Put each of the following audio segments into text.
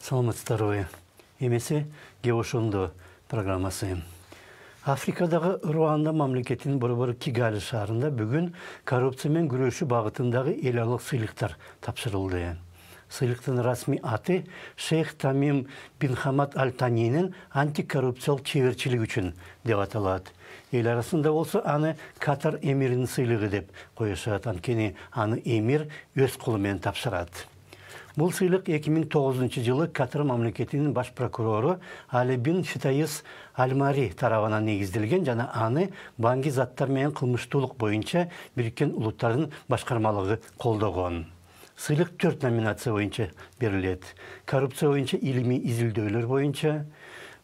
Саламатсыздарбы. Эмесе Геошондо программасы. Африкадагы Руанда мамлекетинин борбору Кигали шаарында бүгүн коррупциямен күрөшүү багытындагы эл алык сыйлыктар тапшырылды. Сыйлыктын расмий аты Шейх Тамим бин Хамад Аль-Танинин антикоррупциялык чеберчилиги үчүн деп аталат. Эл арасында болсо аны Катар эмиринин сыйлыгы деп коюшат, анткени аны эмир өз колу менен тапшырат. Бул сыйлык 2009 жылы Катар мамлекетинин баш прокурору Али бин Фитаис Аль-Мари тарабынан негизделген жана аны банги заттар менен кылмыштуулук боюнча Бириккен Улуттардын башкармалыгы колдогон. Сыйлык 4 номинация боюнча берилет. Коррупция боюнча илимий изилдөөлөр боюнча,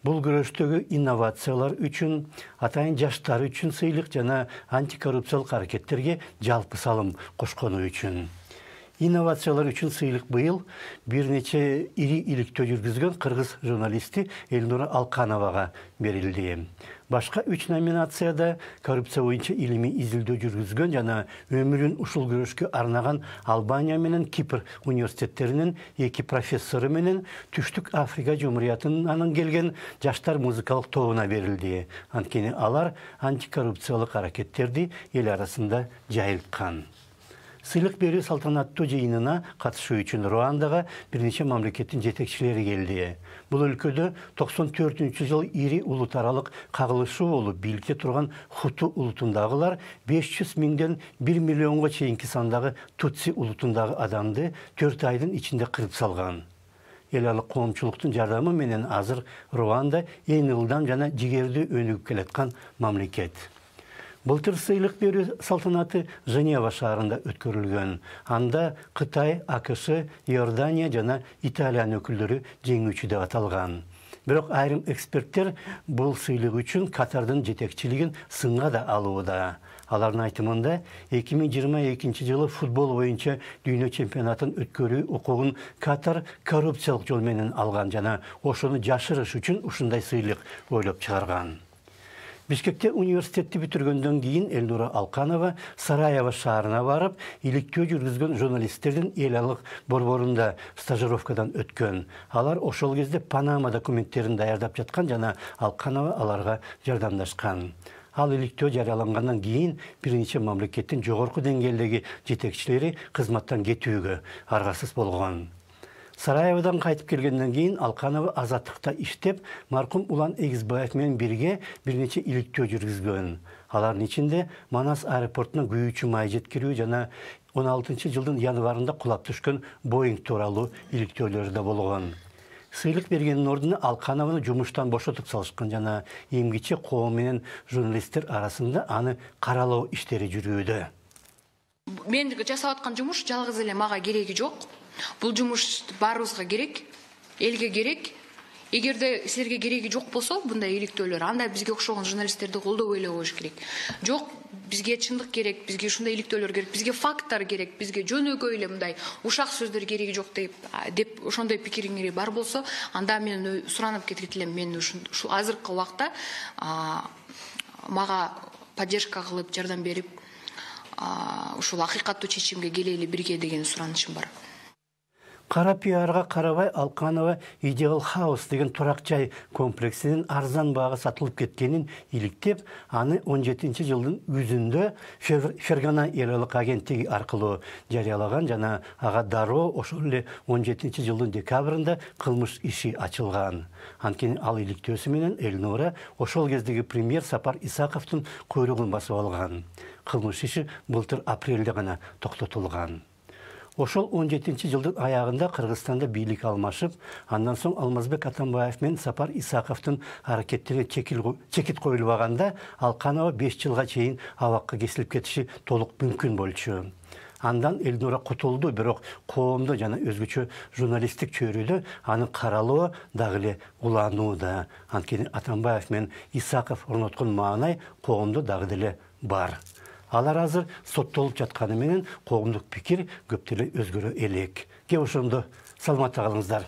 бул күрөштөгү инновациялар үчүн, атайын жаштар үчүн сыйлык жана антикоррупциялык аракеттерге жалпы салым кошкону үчүн. Инновациялар үчүн сыйлык быйыл бир нече ири иликтөө жүргүзгөн кыргыз журналисти Элнура Алкановага берилди. Башка 3 номинацияда коррупция боюнча илимий изилдөө жүргүзгөн жана өмүрүн ушул күрөшкө арнаган Албания менен Кипр университеттеринин 2 профессору менен Түштүк Африка Жумуриятынан келген жаштар музыкалык тобуна берилди. Анткени алар антикоррупциялык аракеттерди эл арасында жайылткан. Сыйлык берүү салтанаттуу жыйынына катышуу үчүн Руандага бир нече мамлекеттин жетекчилери келди. Бул өлкөдө 94-жыл ири улут аралык кагылышуу болуп, бийликте турган Хуту улутундагылар 500 миңден 1 миллионго чейинки сандагы Тутси улутундагы адамды 4 айдын ичинде кырып салган. Эл алык коомчулуктун жардамы менен азыр Руанда эң ылдам жана жигердүү өнүгүп келаткан мамлекет. Былтыр сыйлык берүү салтанаты Женева шаарында өткөрүлгөн. Анда Кытай, АКШ, Иордания жана Италиянын өкүлдөрү жеңүүчү деп аталган. Бирок айрым эксперттер бул сыйлык үчүн Катардын жетекчилигин сынга да алууда. Алардын айтымында 2022 жылы футбол боюнча дүйнө чемпионатын өткөрүү укугун Катар коррупциялык жол менен алган жана ошону жашырыш үчүн ушундай сыйлык ойлоп чыгарган. Бишкекте университетти бүтүргөндөн кийин Элнура Алканова Сараево шаарына барып, иликтөө жүргүзгөн журналисттердин эл алык борборунда стажировкадан өткөн. Алар ошол кезде Панама документтерин даярдап жаткан жана Алканова аларга жардамдашкан. Ал иликтөө жарыялангандан кийин бир нече мамлекеттин жогорку деңгээлдеги жетекчилери кызматтан кетүүгө аргасыз болгон. Сараеводан кайтып келгенден кийин Алканова азаттыкта иштеп, маркум Улан Эгизбаев менен бирге бир нече иликтөө жүргүзгөн. Алардын ичинде Манас аэропортуна күйүүчү май жеткирүү жана 16-жылдын январында кулап түшкөн Боинг тууралуу иликтөөлөр да болгон. Сыйлык бергендин ордуна Алканованы жумуштан бошотуп салышкан жана эмгиче коом менен журналисттер арасында аны каралоо иштери жүрүүдө. Мен жасап аткан жумуш жалгыз эле мага кереги жок. Бул жумуш баарыбызга керек, элге керек. Эгерде силерге кереги жок болсо, мындай иликтөөлөр, анда бизге окшогон журналисттерди колдобой эле коюш керек. Жок, бизге чындык керек, бизге ушундай иликтөөлөр керек, бизге факттар керек, бизге жөнөкөй эле мындай ушак сөздөр кереги жок деп ошондой пикириңер бар болсо, анда мен суранып кетет элем. Мен ушул азыркы убакта мага поддержка кылып, жардам берип, ушул акыйкаттуу чечимге келели бирге деген суранычым бар. Кара пиарга карабай Алканова Ideal House деген турак жай комплексинин арзан баага сатылып кеткенин иликтеп, аны 17-жылдын үзүндө Фергана эл алык агенттиги аркылуу жарыялаган жана ага дароо ошол эле 17-жылдын декабрында кылмыш иши ачылган. Анткени ал иликтөөсү менен Элнура ошол кездеги премьер Сапар Исаковдун куйругун басып алган. Кылмыш иши былтыр апрелде гана токтотулган. Ошол 17-жылдын аягында Кыргызстанда бийлик алмашып, андан соң Алмазбек Атамбаев менен Сапар Исаковдун аракеттери чекит коюлбаганда, Алканова 5 жылга чейин абакка кесилип кетиши толук мүмкүн болчу. Андан Элнура кутулду, бирок коомдо жана өзгөчө журналисттик чөйрөдө аны каралоо дагы эле уланууда. Анткени Атамбаев менен Исаков орноткон маанай коомдо дагы деле бар. Алар азыр соттолуп жатканы менен коомдук пикир көптөлө өзгөрө элек. Ошондо саламатта калыңыздар.